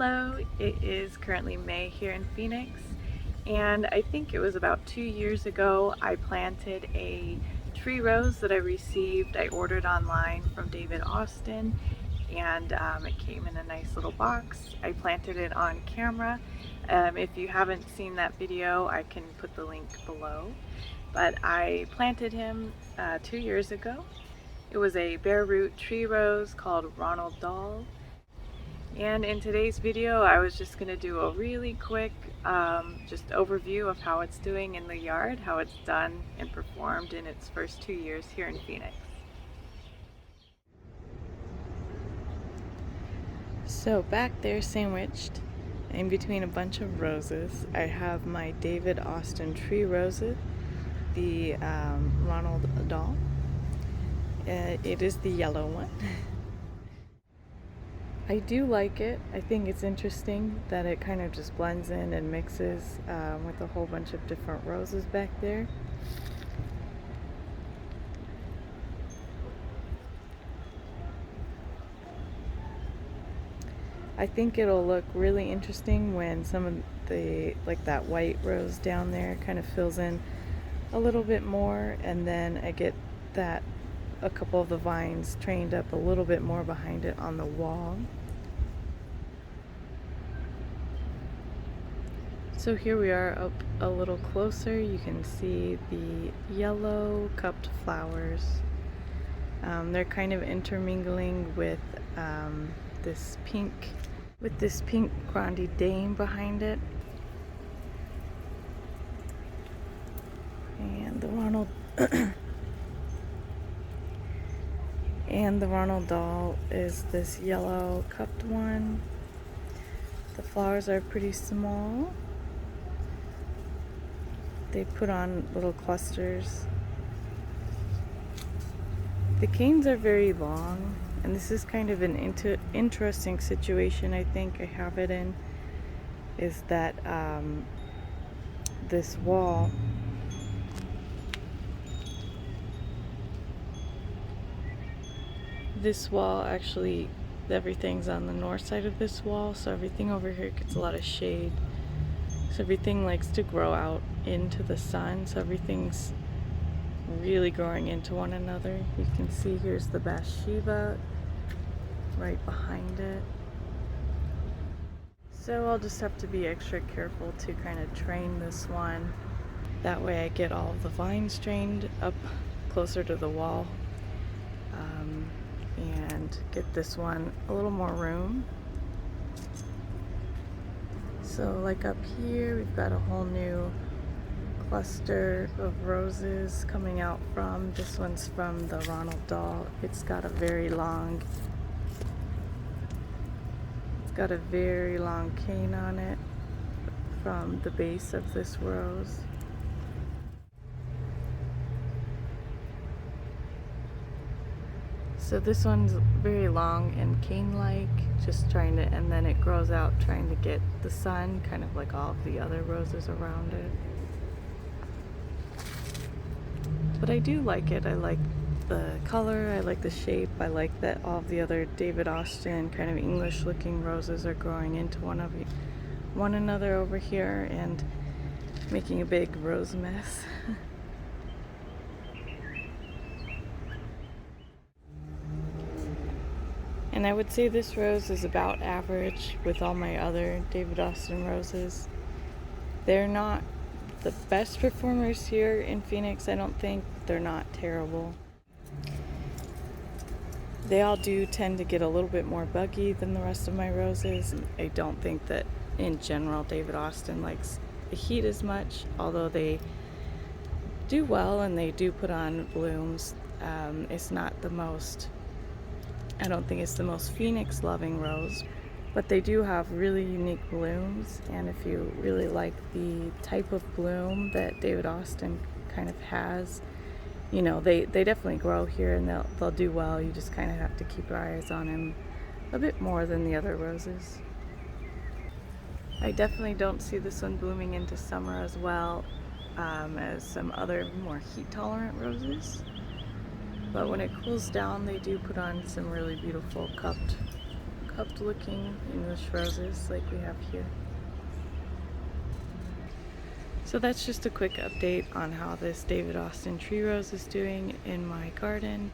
Hello, it is currently May here in Phoenix, and I think it was about 2 years ago I planted a tree rose that I ordered online from David Austin, and it came in a nice little box. I planted it on camera. If you haven't seen that video, I can put the link below. But I planted him 2 years ago. It was a bare root tree rose called Ronald Dahl. And in today's video, I was just going to do a really quick just overview of how it's doing in the yard, how it's done and performed in its first 2 years here in Phoenix. So back there sandwiched in between a bunch of roses, I have my David Austin tree roses, the Ronald Dahl. It is the yellow one. I do like it. I think it's interesting that it kind of just blends in and mixes with a whole bunch of different roses back there. I think it'll look really interesting when some of the, like that white rose down there kind of fills in a little bit more, and then I get that a couple of the vines trained up a little bit more behind it on the wall. So here we are up a little closer. You can see the yellow cupped flowers. They're kind of intermingling with this pink Grande Dame behind it. And the Ronald and the Ronald Dahl is this yellow cupped one. The flowers are pretty small. They put on little clusters. The canes are very long, and this is kind of an interesting situation I think I have it in, is that this wall actually, everything's on the north side of this wall, so everything over here gets a lot of shade. So everything likes to grow out into the sun, so everything's really growing into one another. You can see here's the Bathsheba right behind it. So I'll just have to be extra careful to kind of train this one. That way I get all of the vines trained up closer to the wall, and get this one a little more room. So like up here, we've got a whole new cluster of roses coming out from, this one's from the Roald Dahl. It's got a very long cane on it from the base of this rose. So this one's very long and cane-like, and then it grows out trying to get the sun, kind of like all of the other roses around it. But I do like it. I like the color, I like the shape, I like that all of the other David Austin kind of English looking roses are growing into one another over here and making a big rose mess. And I would say this rose is about average with all my other David Austin roses. They're not the best performers here in Phoenix, I don't think. They're not terrible. They all do tend to get a little bit more buggy than the rest of my roses. I don't think that in general David Austin likes the heat as much, although they do well and they do put on blooms. It's not the most, I don't think it's the most Phoenix loving rose, but they do have really unique blooms, and if you really like the type of bloom that David Austin kind of has, you know, they definitely grow here and they'll do well. You just kind of have to keep your eyes on him a bit more than the other roses. I definitely don't see this one blooming into summer as well as some other more heat tolerant roses. But when it cools down, they do put on some really beautiful cupped cupped looking English roses like we have here. So that's just a quick update on how this David Austin tree rose is doing in my garden.